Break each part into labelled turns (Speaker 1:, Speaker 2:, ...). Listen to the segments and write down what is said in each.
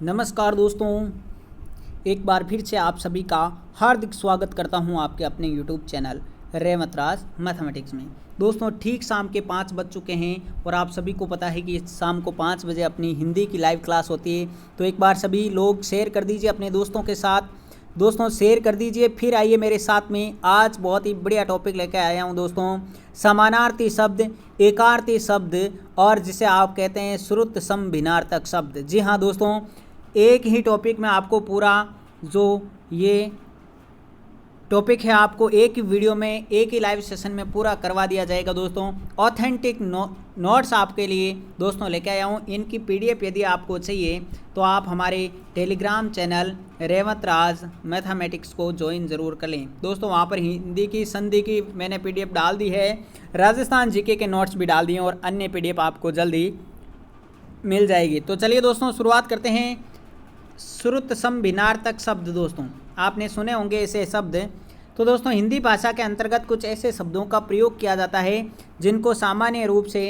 Speaker 1: नमस्कार दोस्तों, एक बार फिर से आप सभी का हार्दिक स्वागत करता हूं आपके अपने YouTube चैनल रेवंत राज मैथमेटिक्स में। दोस्तों ठीक शाम के 5 बज चुके हैं और आप सभी को पता है कि शाम को 5 बजे अपनी हिंदी की लाइव क्लास होती है। तो एक बार सभी लोग शेयर कर दीजिए अपने दोस्तों के साथ, दोस्तों शेयर कर दीजिए। फिर आइए मेरे साथ में, आज बहुत ही बढ़िया टॉपिक लेकर आया हूँ दोस्तों, समानार्थी शब्द, एकार्थी शब्द और जिसे आप कहते हैं श्रुत सम भिन्नार्थक शब्द। जी हाँ दोस्तों, एक ही टॉपिक में आपको पूरा जो ये टॉपिक है आपको एक ही वीडियो में, एक ही लाइव सेशन में पूरा करवा दिया जाएगा दोस्तों। ऑथेंटिक नोट्स आपके लिए दोस्तों लेके आया हूँ। इनकी पीडीएफ यदि आपको चाहिए तो आप हमारे टेलीग्राम चैनल रेवंत राज मैथमेटिक्स को ज्वाइन ज़रूर कर लें दोस्तों। वहाँ पर हिंदी की संधि की मैंने पीडीएफ डाल दी है, राजस्थान जीके के नोट्स भी डाल दिए और अन्य पीडीएफ आपको जल्दी मिल जाएगी। तो चलिए दोस्तों शुरुआत करते हैं। श्रुत सम भिन्नार्थक शब्द, दोस्तों आपने सुने होंगे ऐसे शब्द। तो दोस्तों हिंदी भाषा के अंतर्गत कुछ ऐसे शब्दों का प्रयोग किया जाता है जिनको सामान्य रूप से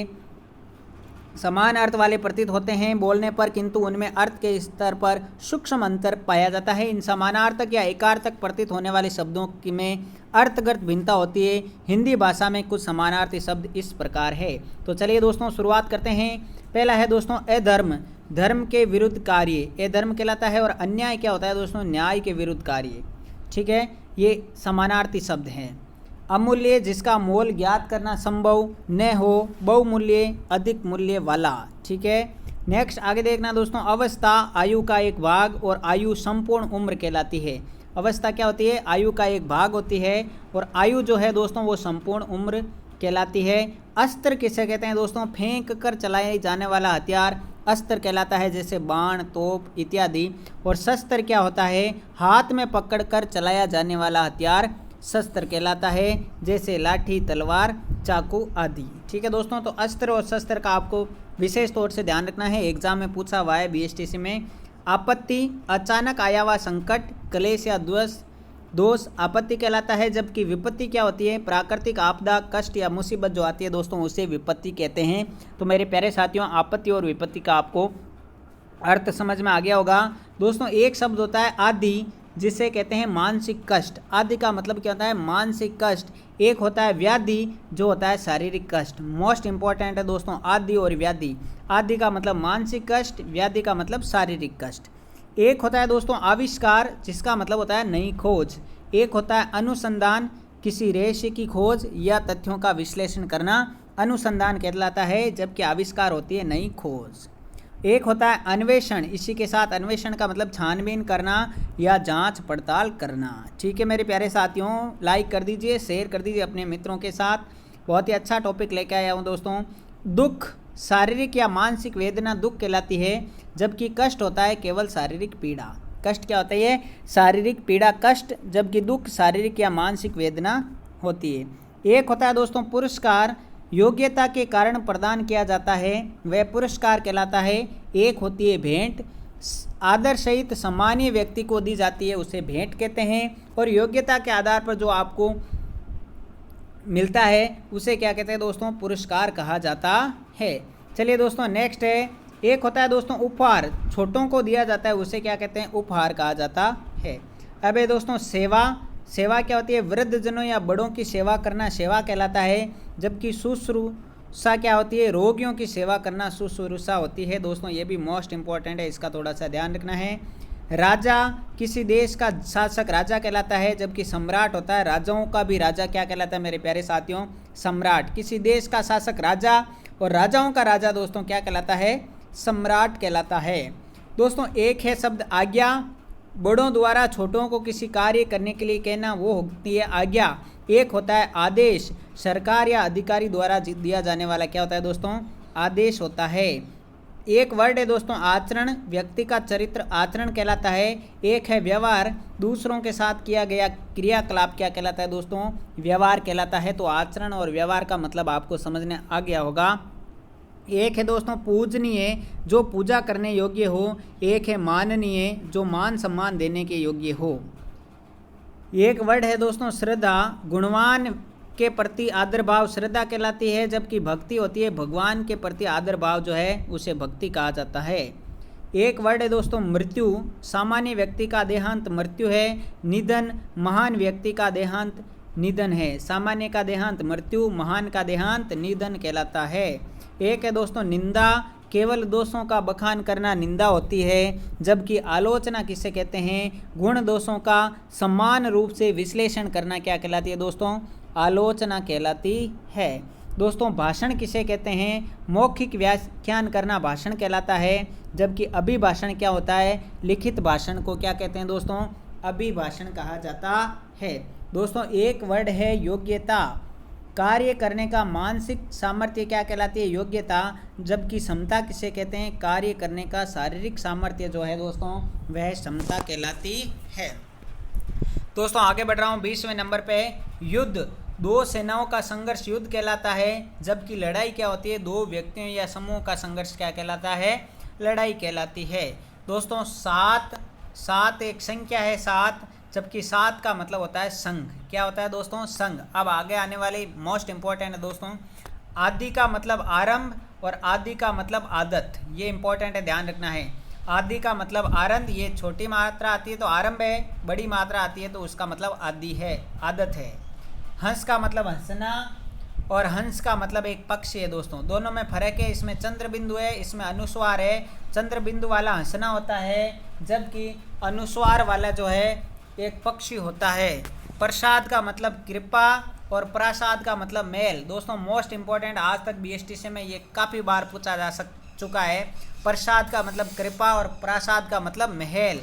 Speaker 1: समान अर्थ वाले प्रतीत होते हैं बोलने पर, किंतु उनमें अर्थ के स्तर पर सूक्ष्म अंतर पाया जाता है। इन समानार्थक या एकार्थक प्रतीत होने वाले शब्दों की में अर्थगत भिन्नता होती है। हिंदी भाषा में कुछ समानार्थी शब्द इस प्रकार है। तो चलिए दोस्तों शुरुआत करते हैं। पहला है दोस्तों अधर्म, धर्म के विरुद्ध कार्य अधर्म कहलाता है। और अन्याय क्या होता है दोस्तों, न्याय के विरुद्ध कार्य। ठीक है, ये समानार्थी शब्द हैं। अमूल्य, जिसका मोल ज्ञात करना संभव न हो, बहुमूल्य, अधिक मूल्य वाला। ठीक है, नेक्स्ट आगे देखना दोस्तों। अवस्था, आयु का एक भाग और आयु संपूर्ण उम्र कहलाती है। अवस्था क्या होती है, आयु का एक भाग होती है और आयु जो है दोस्तों वो संपूर्ण उम्र कहलाती है। अस्त्र किसे कहते हैं दोस्तों, फेंक कर चलाए जाने वाला हथियार अस्त्र कहलाता है, जैसे बाण, तोप इत्यादि। और शस्त्र क्या होता है, हाथ में पकड़कर चलाया जाने वाला हथियार शस्त्र कहलाता है, जैसे लाठी, तलवार, चाकू आदि। ठीक है दोस्तों, तो अस्त्र और शस्त्र का आपको विशेष तौर से ध्यान रखना है, एग्जाम में पूछा हुआ है बीएसटीसी में। आपत्ति, अचानक आया हुआ संकट, क्लेश या दोष आपत्ति कहलाता है। जबकि विपत्ति क्या होती है, प्राकृतिक आपदा, कष्ट या मुसीबत जो आती है दोस्तों उसे विपत्ति कहते हैं। तो मेरे प्यारे साथियों, आपत्ति और विपत्ति का आपको अर्थ समझ में आ गया होगा दोस्तों। एक शब्द होता है आदि, जिसे कहते हैं मानसिक कष्ट। आदि का मतलब क्या होता है, मानसिक कष्ट। एक होता है व्याधि, जो होता है शारीरिक कष्ट। मोस्ट इंपॉर्टेंट है दोस्तों आदि और व्याधि। आदि का मतलब मानसिक कष्ट, व्याधि का मतलब शारीरिक कष्ट। एक होता है दोस्तों आविष्कार, जिसका मतलब होता है नई खोज। एक होता है अनुसंधान, किसी रहस्य की खोज या तथ्यों का विश्लेषण करना अनुसंधान कहलाता है, जबकि आविष्कार होती है नई खोज। एक होता है अन्वेषण, इसी के साथ अन्वेषण का मतलब छानबीन करना या जांच पड़ताल करना। ठीक है मेरे प्यारे साथियों, लाइक कर दीजिए, शेयर कर दीजिए अपने मित्रों के साथ। बहुत ही अच्छा टॉपिक लेके आया हूँ दोस्तों। दुख, शारीरिक या मानसिक वेदना दुख कहलाती है, जबकि कष्ट होता है केवल शारीरिक पीड़ा। कष्ट क्या होता है, शारीरिक पीड़ा कष्ट, जबकि दुख शारीरिक या मानसिक वेदना होती है। एक होता है दोस्तों पुरस्कार, योग्यता के कारण प्रदान किया जाता है, वह पुरस्कार कहलाता है। एक होती है भेंट, आदर सहित सम्मानीय व्यक्ति को दी जाती है, उसे भेंट कहते हैं। और योग्यता के आधार पर जो आपको मिलता है उसे क्या कहते हैं दोस्तों, पुरस्कार कहा जाता है। चलिए दोस्तों नेक्स्ट है, एक होता है दोस्तों उपहार, छोटों को दिया जाता है, उसे क्या कहते हैं, उपहार कहा जाता है। अब है दोस्तों सेवा, सेवा क्या होती है, वृद्धजनों या बड़ों की सेवा करना सेवा कहलाता है। जबकि शुश्रूषा क्या होती है, रोगियों की सेवा करना शुश्रूषा होती है। दोस्तों ये भी मोस्ट इंपॉर्टेंट है, इसका थोड़ा सा ध्यान रखना है। राजा, किसी देश का शासक राजा कहलाता है, जबकि सम्राट होता है, राजाओं का भी राजा क्या कहलाता है मेरे प्यारे साथियों, सम्राट। किसी देश का शासक राजा और राजाओं का राजा दोस्तों क्या कहलाता है, सम्राट कहलाता है। दोस्तों एक है शब्द आज्ञा, बड़ों द्वारा छोटों को किसी कार्य करने के लिए कहना, वो होती है आज्ञा। एक होता है आदेश, सरकार या अधिकारी द्वारा दिया जाने वाला क्या होता है दोस्तों, आदेश होता है। एक वर्ड है दोस्तों आचरण, व्यक्ति का चरित्र आचरण कहलाता है। एक है व्यवहार, दूसरों के साथ किया गया क्रियाकलाप क्या कहलाता है दोस्तों, व्यवहार कहलाता है। तो आचरण और व्यवहार का मतलब आपको समझने आ गया होगा। एक है दोस्तों पूजनीय, जो पूजा करने योग्य हो। एक है माननीय, जो मान सम्मान देने के योग्य हो। एक वर्ड है दोस्तों श्रद्धा, गुणवान के प्रति आदर भाव श्रद्धा कहलाती है। जबकि भक्ति होती है भगवान के प्रति आदर भाव जो है उसे भक्ति कहा जाता है। एक वर्ड है दोस्तों मृत्यु, सामान्य व्यक्ति का देहांत मृत्यु है। निधन, महान व्यक्ति का देहांत निधन है। सामान्य का देहांत मृत्यु, महान का देहांत निधन कहलाता है। एक है दोस्तों निंदा, केवल दोषों का बखान करना निंदा होती है, जबकि आलोचना किसे कहते हैं? गुण दोषों का समान रूप से विश्लेषण करना क्या कहलाती है दोस्तों? आलोचना कहलाती है। दोस्तों भाषण किसे कहते हैं? मौखिक व्याख्यान करना भाषण कहलाता है, जबकि अभिभाषण क्या होता है? लिखित भाषण को क्या कहते हैं दोस्तों? अभिभाषण कहा जाता है। दोस्तों एक वर्ड है योग्यता, कार्य करने का मानसिक सामर्थ्य क्या कहलाती है? योग्यता, जबकि क्षमता किसे कहते हैं? कार्य करने का शारीरिक सामर्थ्य जो है दोस्तों वह क्षमता कहलाती है। दोस्तों आगे बढ़ रहा हूँ 20वें नंबर पे। युद्ध, दो सेनाओं का संघर्ष युद्ध कहलाता है, जबकि लड़ाई क्या होती है? दो व्यक्तियों या समूह का संघर्ष क्या कहलाता है? लड़ाई कहलाती है। दोस्तों सात एक संख्या है, 7, जबकि 7 का मतलब होता है संघ। क्या होता है दोस्तों? संघ। अब आगे आने वाली मोस्ट इंपॉर्टेंट है दोस्तों, आदि का मतलब आरंभ और आदि का मतलब आदत। ये इंपॉर्टेंट है, ध्यान रखना है। आदि का मतलब आरंभ, ये छोटी मात्रा आती है तो आरंभ है, बड़ी मात्रा आती है तो उसका मतलब आदि है, आदत है। हंस का मतलब हंसना और हंस का मतलब एक पक्षी है दोस्तों, दोनों में फर्क है। इसमें चंद्र बिंदु है, इसमें अनुस्वार है। चंद्र बिंदु वाला हंसना होता है, जबकि अनुस्वार वाला जो है एक पक्षी होता है। प्रसाद का मतलब कृपा और प्रासाद का मतलब महल। दोस्तों मोस्ट इंपॉर्टेंट, आज तक बीएसटीसी में ये काफ़ी बार पूछा जा चुका है। प्रसाद का मतलब कृपा और प्रासाद का मतलब महल।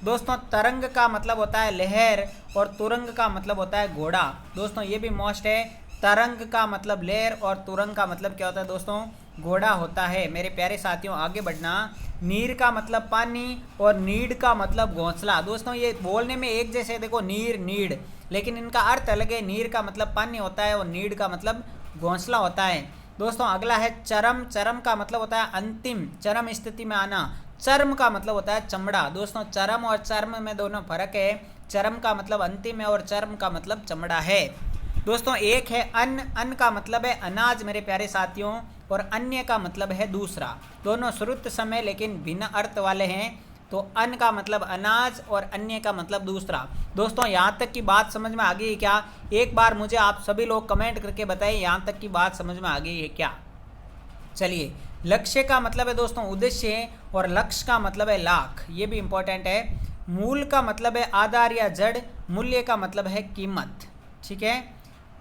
Speaker 1: दोस्तों तरंग का मतलब होता है लहर और तुरंग का मतलब होता है घोड़ा। दोस्तों ये भी मोस्ट है, तरंग का मतलब लहर और तुरंग का मतलब क्या होता है दोस्तों? घोड़ा होता है। मेरे प्यारे साथियों आगे बढ़ना। नीर का मतलब पानी और नीड का मतलब घोंसला। दोस्तों ये बोलने में एक जैसे, देखो नीर नीड, लेकिन इनका अर्थ अलग है। नीर का मतलब पानी होता है और नीड का मतलब घोंसला होता है। दोस्तों अगला है चरम। चरम का मतलब होता है अंतिम, चरम स्थिति में आना। चर्म का मतलब होता है चमड़ा। दोस्तों चरम और चर्म में दोनों फर्क है। चरम का मतलब अंतिम है और चर्म का मतलब चमड़ा है। दोस्तों एक है अन्न। अन्न का मतलब है अनाज मेरे प्यारे साथियों, और अन्य का मतलब है दूसरा। दोनों श्रुत समय लेकिन भिन्न अर्थ वाले हैं। तो अन्न का मतलब अनाज और अन्य का मतलब दूसरा। दोस्तों यहाँ तक की बात समझ में आ गई है क्या? एक बार मुझे आप सभी लोग कमेंट करके बताइए यहाँ तक की बात समझ में आ गई है क्या? चलिए, लक्ष्य का मतलब है दोस्तों उद्देश्य और लक्ष्य का मतलब है लाख। ये भी इंपॉर्टेंट है। मूल का मतलब है आधार या जड़, मूल्य का मतलब है कीमत। ठीक है।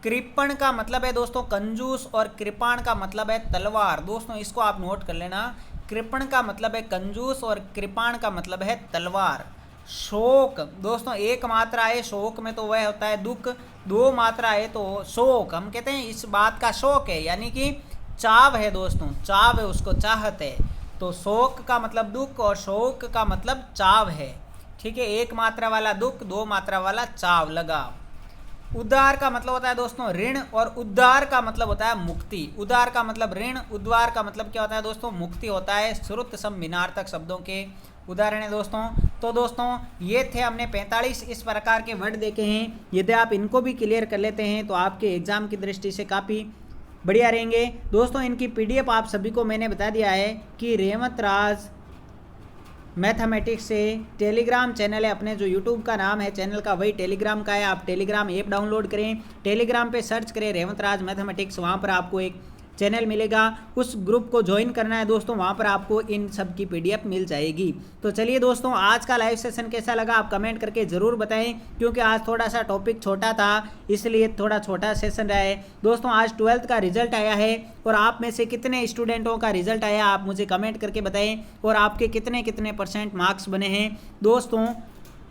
Speaker 1: कृपण का मतलब है दोस्तों कंजूस और कृपाण का मतलब है तलवार। दोस्तों इसको आप नोट कर लेना। कृपण का मतलब है कंजूस और कृपाण का मतलब है तलवार। शोक, दोस्तों एक मात्रा है शोक में तो वह होता है दुख, दो मात्रा है तो शोक हम कहते हैं इस बात का शौक है, यानी कि चाव है दोस्तों, चाव है, उसको चाहत है। तो शोक का मतलब दुख और शोक का मतलब चाव है। ठीक है, एक मात्रा वाला दुख, दो मात्रा वाला चाव, लगाव। उद्धार का मतलब होता है दोस्तों ऋण और उद्धार का मतलब होता है मुक्ति। उद्धार का मतलब ऋण, उद्धार का मतलब क्या होता है दोस्तों? मुक्ति होता है। श्रुत सम भिन्नार्थक शब्दों के उदाहरण है दोस्तों। तो दोस्तों ये थे, हमने 45 इस प्रकार के वर्ड देखे हैं। यदि आप इनको भी क्लियर कर लेते हैं तो आपके एग्जाम की दृष्टि से काफ़ी बढ़िया रहेंगे। दोस्तों इनकी पीडीएफ आप सभी को मैंने बता दिया है कि रेवंत राज मैथमेटिक्स से टेलीग्राम चैनल है, अपने जो यूट्यूब का नाम है चैनल का वही टेलीग्राम का है। आप टेलीग्राम ऐप डाउनलोड करें, टेलीग्राम पे सर्च करें रेवंत राज मैथमेटिक्स, वहाँ पर आपको एक चैनल मिलेगा, उस ग्रुप को ज्वाइन करना है दोस्तों, वहाँ पर आपको इन सब की पीडीएफ मिल जाएगी। तो चलिए दोस्तों, आज का लाइव सेशन कैसा लगा आप कमेंट करके ज़रूर बताएं, क्योंकि आज थोड़ा सा टॉपिक छोटा था इसलिए थोड़ा छोटा सेशन रहा है। दोस्तों आज 12th का रिजल्ट आया है और आप में से कितने स्टूडेंटों का रिजल्ट आया आप मुझे कमेंट करके बताएं, और आपके कितने कितने % मार्क्स बने हैं दोस्तों।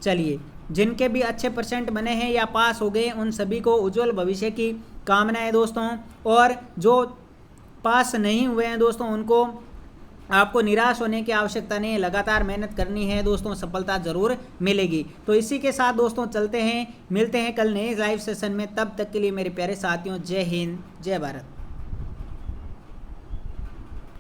Speaker 1: चलिए, जिनके भी अच्छे % बने हैं या पास हो गए उन सभी को उज्जवल भविष्य की कामनाएं दोस्तों, और जो पास नहीं हुए हैं दोस्तों उनको आपको निराश होने की आवश्यकता नहीं है, लगातार मेहनत करनी है दोस्तों, सफलता जरूर मिलेगी। तो इसी के साथ दोस्तों चलते हैं, मिलते हैं कल नए लाइव सेशन में। तब तक के लिए मेरे प्यारे साथियों, जय हिंद, जय भारत।